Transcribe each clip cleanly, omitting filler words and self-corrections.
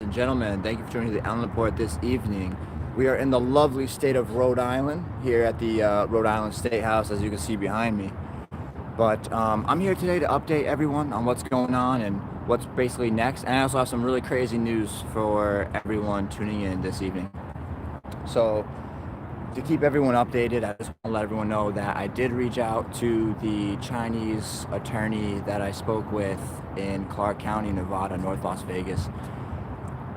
and gentlemen, thank you for joining the Allen Report this evening. We are in the lovely state of Rhode Island, here at the Rhode Island State House, as you can see behind me. But I'm here today to update everyone on what's going on and what's basically next. And I also have some really crazy news for everyone tuning in this evening. So to keep everyone updated, I just want to let everyone know that I did reach out to the Chinese attorney that I spoke with in Clark County, Nevada, North Las Vegas.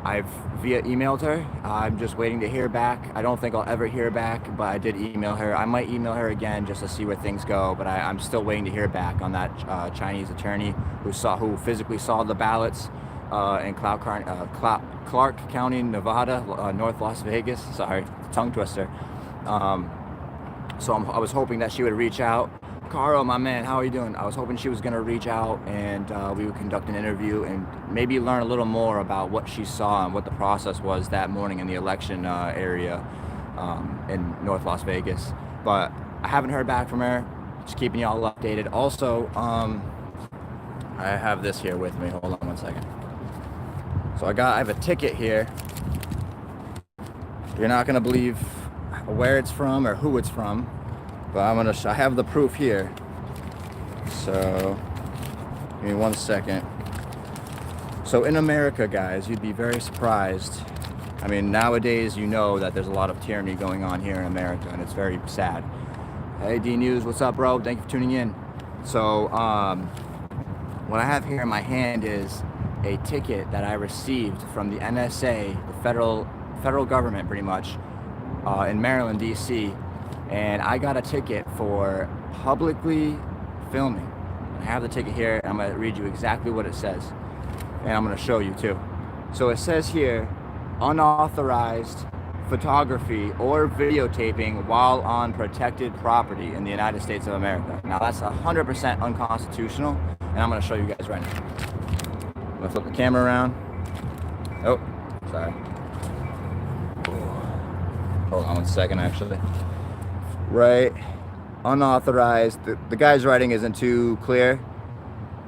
I've emailed her. I'm just waiting to hear back. I don't think I'll ever hear back, but I did email her. I might email her again just to see where things go, but I'm still waiting to hear back on that Chinese attorney who physically saw the ballots in Clark County, Nevada, North Las Vegas. Sorry, tongue twister. So I was hoping that she would reach out. Carl, my man, how are you doing? I was hoping she was going to reach out and we would conduct an interview and maybe learn a little more about what she saw and what the process was that morning in the election area in North Las Vegas. But I haven't heard back from her. Just keeping y'all updated. Also, I have this here with me. Hold on one second. So I have a ticket here. You're not going to believe where it's from or who it's from, but I have the proof here. So give me 1 second. So in America, guys, you'd be very surprised. I mean, nowadays you know that there's a lot of tyranny going on here in America, and it's very sad. Hey, D News, what's up, bro? Thank you for tuning in. So what I have here in my hand is a ticket that I received from the NSA, the federal government, pretty much, in Maryland, D.C., and I got a ticket for publicly filming. I have the ticket here, and I'm going to read you exactly what it says, and I'm going to show you too. So it says here, unauthorized photography or videotaping while on protected property in the United States of America. Now that's 100% unconstitutional, and I'm going to show you guys right now. I'm going to flip the camera around. Oh, sorry. Hold on 1 second, actually. Right, unauthorized, the guy's writing isn't too clear,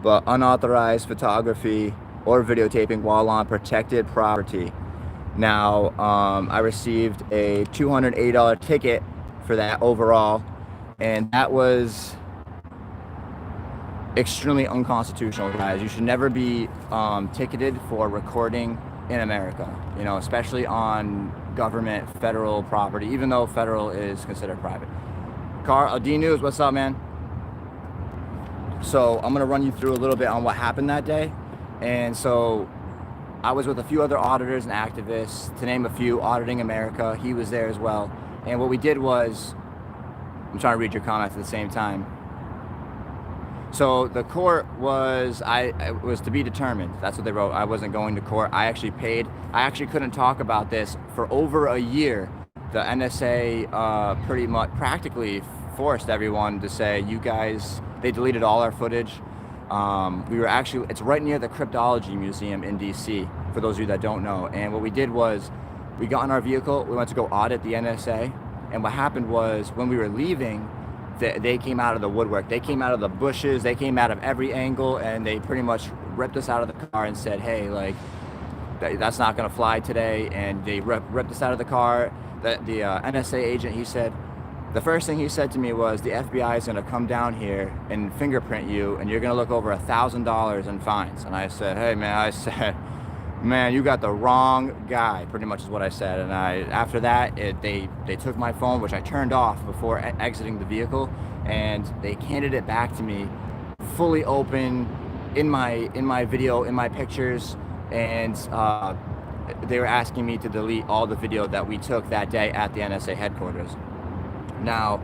but unauthorized photography or videotaping while on protected property. Now, I received a $280 ticket for that overall, and that was extremely unconstitutional, guys. You should never be ticketed for recording in America, you know, especially on government federal property, even though federal is considered private. Carl, D News, what's up, man? So I'm gonna run you through a little bit on what happened that day. And so I was with a few other auditors and activists, to name a few, Auditing America. He was there as well. And what we did was, I'm trying to read your comments at the same time. So the court was, it was to be determined. That's what they wrote. I wasn't going to court. I actually paid. I actually couldn't talk about this for over a year. The NSA pretty much practically forced everyone to say, you guys, they deleted all our footage. We were actually, it's right near the Cryptology Museum in DC, for those of you that don't know. And what we did was, we got in our vehicle, we went to go audit the NSA. And what happened was, when we were leaving, they came out of the woodwork. They came out of the bushes. They came out of every angle, and they pretty much ripped us out of the car and said, hey, like, that's not going to fly today. And they ripped us out of the car. The NSA agent, he said, the first thing he said to me was, the FBI is going to come down here and fingerprint you, and you're going to look over $1,000 in fines. And I said, hey, man, you got the wrong guy, pretty much is what I said. And after that, they took my phone, which I turned off before exiting the vehicle, and they handed it back to me fully open, in my video, in my pictures, and they were asking me to delete all the video that we took that day at the NSA headquarters. Now,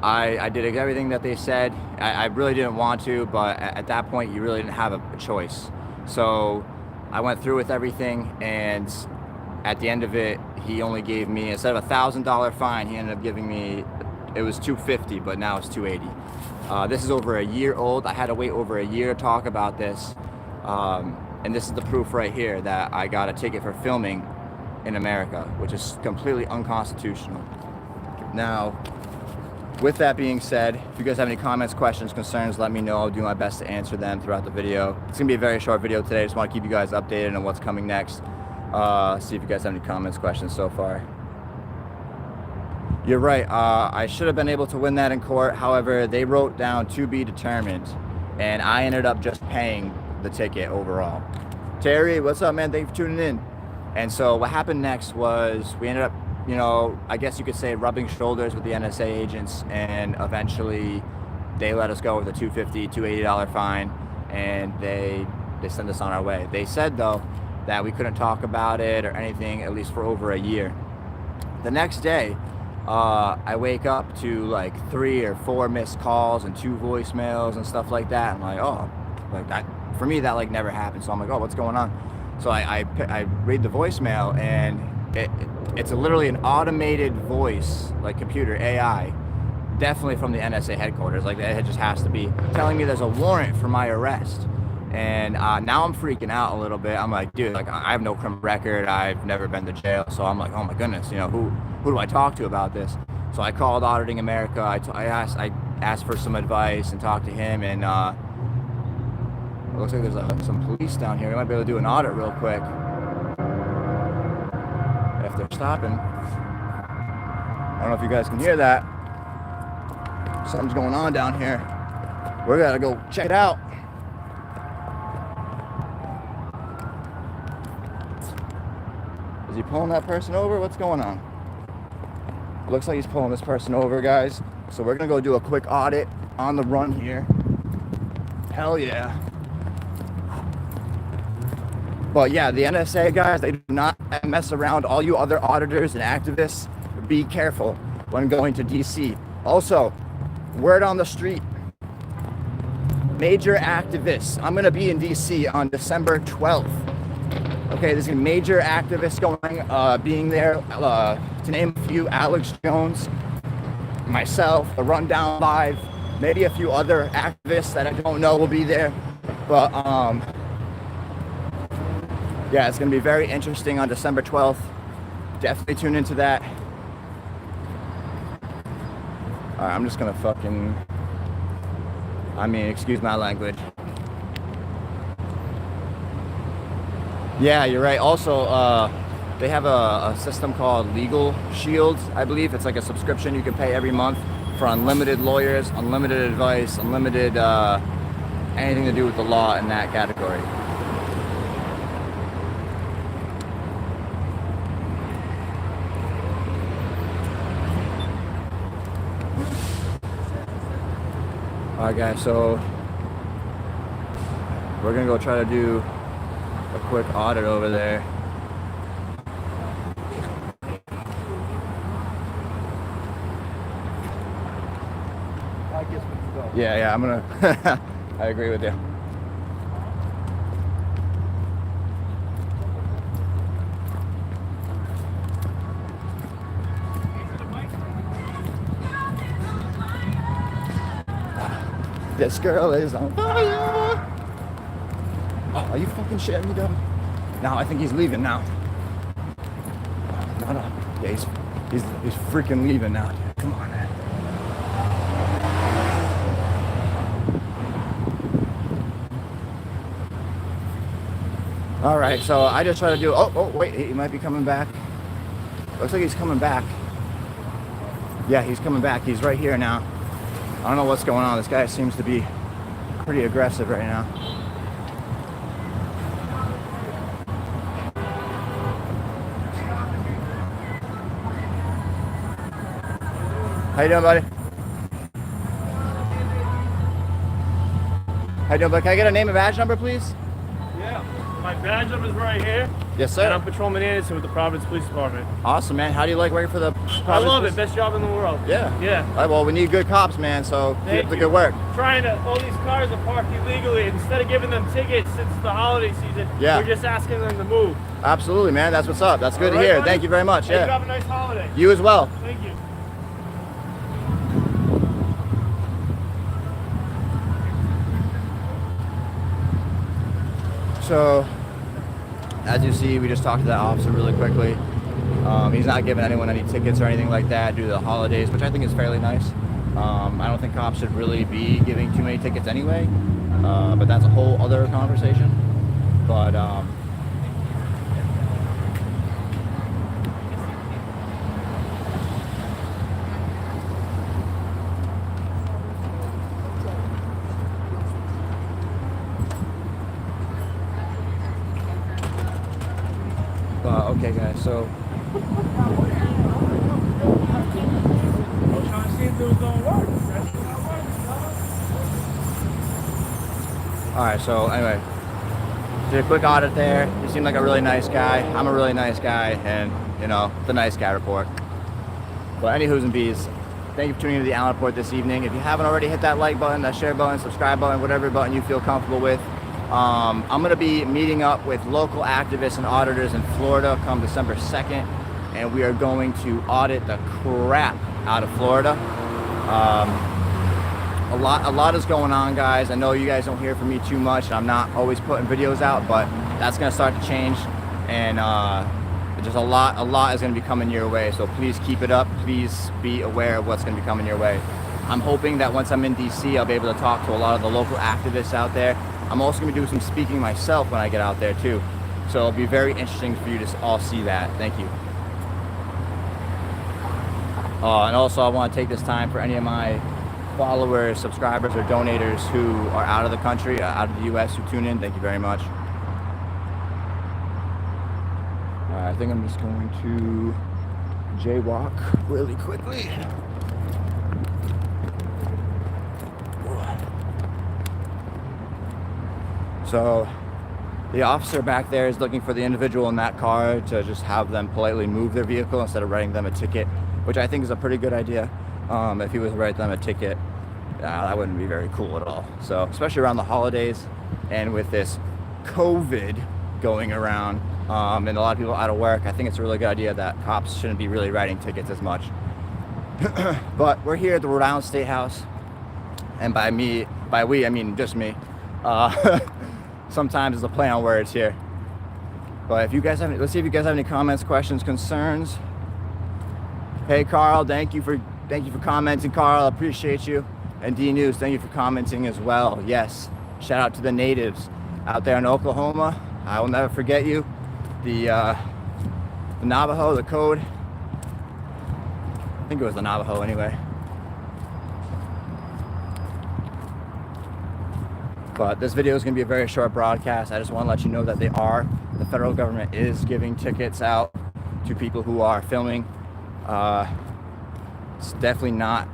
I did everything that they said. I really didn't want to, but at that point, you really didn't have a choice. So I went through with everything, and at the end of it, he only gave me, instead of $1,000 fine, he ended up giving me, it was $250, but now it's $280. This is over a year old. I had to wait over a year to talk about this, and this is the proof right here that I got a ticket for filming in America, which is completely unconstitutional. Now, with that being said, if you guys have any comments, questions, concerns, let me know. I'll do my best to answer them throughout the video. It's gonna be a very short video today. I just want to keep you guys updated on what's coming next. See if you guys have any comments, questions so far. You're right, I should have been able to win that in court. However, they wrote down to be determined, and I ended up just paying the ticket overall. Terry, what's up, man? Thanks for tuning in. And so what happened next was we ended up, you know, I guess you could say rubbing shoulders with the NSA agents, and eventually they let us go with a $250, $280 fine, and they sent us on our way. They said, though, that we couldn't talk about it or anything, at least for over a year. The next day, I wake up to like 3 or 4 missed calls and 2 voicemails and stuff like that. I'm like, oh, like that, for me, that like never happened. So I'm like, oh, what's going on? So I read the voicemail, and it's literally an automated voice, like computer AI, definitely from the NSA headquarters. Like it just has to be telling me there's a warrant for my arrest. And now I'm freaking out a little bit. I'm like, dude, like I have no criminal record. I've never been to jail. So I'm like, oh my goodness, you know, who do I talk to about this? So I called Auditing America. I asked for some advice and talked to him. And it looks like there's some police down here. We might be able to do an audit real quick if they're stopping. I don't know if you guys can hear that. Something's going on down here. We gotta go check it out. Is he pulling that person over? What's going on? Looks like he's pulling this person over, guys. So we're gonna go do a quick audit on the run here. Hell yeah. But yeah, the NSA guys, they do not mess around. All you other auditors and activists, be careful when going to DC. Also, word on the street, major activists. I'm gonna be in DC on December 12th. Okay, there's a major activists going, being there, to name a few: Alex Jones, myself, The Rundown Live, maybe a few other activists that I don't know will be there. But yeah, it's gonna be very interesting on December 12th. Definitely tune into that. Alright, I'm just gonna excuse my language. Yeah, you're right. Also, they have a system called Legal Shield, I believe. It's like a subscription you can pay every month for unlimited lawyers, unlimited advice, unlimited anything to do with the law in that category. Alright guys, so we're gonna go try to do a quick audit over there. I guess we can go. Yeah, I'm gonna I agree with you. This girl is on fire. Oh, are you fucking shitting me, though? No, I think he's leaving now. No. Yeah, he's freaking leaving now, dude. Come on, man. All right, so I just try to do. Oh, wait, he might be coming back. Looks like he's coming back. Yeah, he's coming back. He's right here now. I don't know what's going on. This guy seems to be pretty aggressive right now. How you doing, buddy? How you doing, buddy? Can I get a name and badge number, please? Yeah, my badge number is right here. Yes, sir. And I'm Patrolman Anderson with the Providence Police Department. Awesome, man. How do you like working for the Providence I love Police? it. Best job in the world. Yeah. Yeah. All right, well, we need good cops, man, so keep up the good work. All these cars are parked illegally. Instead of giving them tickets since the holiday season, we're just asking them to move. Absolutely, man. That's what's up. That's good to hear. Buddy? Thank you very much. Hey, Yeah. you have a nice holiday. You as well. Thank you. So, as you see, we just talked to that officer really quickly. He's not giving anyone any tickets or anything like that due to the holidays, which I think is fairly nice. I don't think cops should really be giving too many tickets anyway, but that's a whole other conversation. But okay guys, so alright, so anyway, did a quick audit there. You seem like a really nice guy. I'm a really nice guy, and you know, the nice guy report. But any who's and bees, thank you for tuning into the Allen Report this evening. If you haven't already, hit that like button, that share button, subscribe button, whatever button you feel comfortable with. I'm going to be meeting up with local activists and auditors in Florida come December 2nd, and we are going to audit the crap out of Florida. A lot is going on, guys. I know you guys don't hear from me too much. I'm not always putting videos out, but that's going to start to change, and just a lot is going to be coming your way. So please keep it up. Please be aware of what's going to be coming your way. I'm hoping that once I'm in DC, I'll be able to talk to a lot of the local activists out there. I'm also going to be doing some speaking myself when I get out there too. So it'll be very interesting for you to all see that. Thank you. And also I want to take this time for any of my followers, subscribers, or donators who are out of the country, out of the US, who tune in. Thank you very much. I think I'm just going to jaywalk really quickly. So the officer back there is looking for the individual in that car to just have them politely move their vehicle instead of writing them a ticket, which I think is a pretty good idea. If he was to write them a ticket, that wouldn't be very cool at all. So especially around the holidays and with this COVID going around, and a lot of people out of work, I think it's a really good idea that cops shouldn't be really writing tickets as much. But we're here at the Rhode Island State House, and by we I mean just me. Sometimes it's a play on words here. But if you guys have, let's see if you guys have any comments, questions, concerns. Hey Carl, thank you for commenting, Carl. I appreciate you. And D News, thank you for commenting as well. Yes, shout out to the natives out there in Oklahoma. I will never forget you. The Navajo, the code. I think it was the Navajo anyway. But this video is going to be a very short broadcast. I just want to let you know that the federal government is giving tickets out to people who are filming. It's definitely not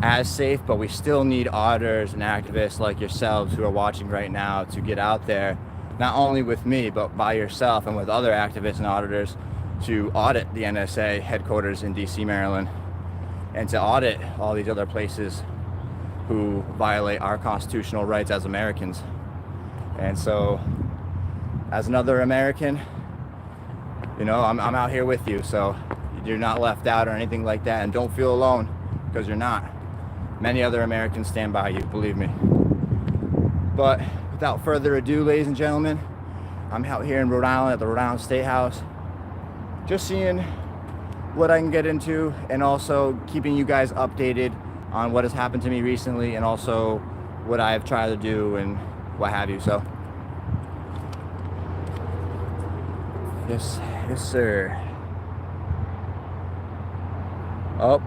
as safe, but we still need auditors and activists like yourselves who are watching right now to get out there, not only with me, but by yourself and with other activists and auditors, to audit the NSA headquarters in DC, Maryland, and to audit all these other places who violate our constitutional rights as Americans. And so, as another American, you know, I'm out here with you, so you're not left out or anything like that, and don't feel alone, because you're not. Many other Americans stand by you, believe me. But without further ado, ladies and gentlemen, I'm out here in Rhode Island at the Rhode Island State House, just seeing what I can get into, and also keeping you guys updated on what has happened to me recently, and also what I've tried to do and what have you. So yes sir. Oh,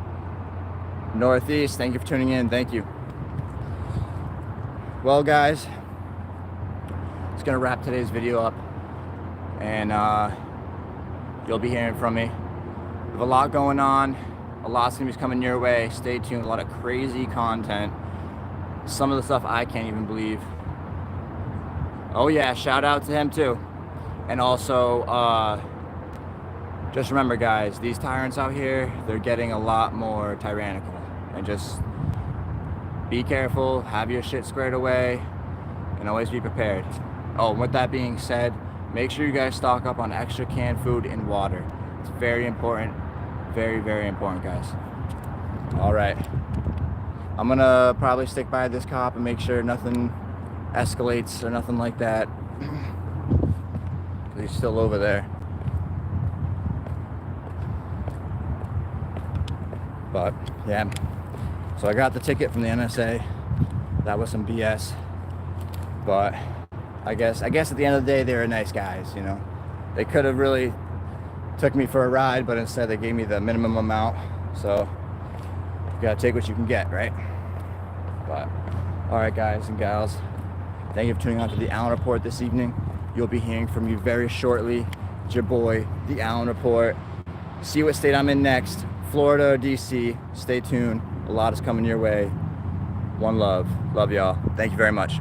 Northeast, thank you for tuning in. Thank you. Well guys, it's gonna wrap today's video up, and you'll be hearing from me. We have a lot going on. A lot's gonna be coming your way. Stay tuned. A lot of crazy content. Some of the stuff I can't even believe. Oh yeah, shout out to him too. And also, just remember guys, these tyrants out here, they're getting a lot more tyrannical. And just be careful, have your shit squared away, and always be prepared. Oh, and with that being said, make sure you guys stock up on extra canned food and water. It's very important. Very, very important, guys. All right. I'm gonna probably stick by this cop and make sure nothing escalates or nothing like that. He's still over there. But yeah, so I got the ticket from the NSA. That was some BS, but I guess at the end of the day, they were nice guys, you know. They could have really took me for a ride, but instead they gave me the minimum amount. So you gotta take what you can get, right? But all right, guys and gals, thank you for tuning on to the Allen Report this evening. You'll be hearing from me very shortly. It's your boy, the Allen Report. See what state I'm in next, Florida or DC. Stay tuned. A lot is coming your way. One love. Love y'all. Thank you very much.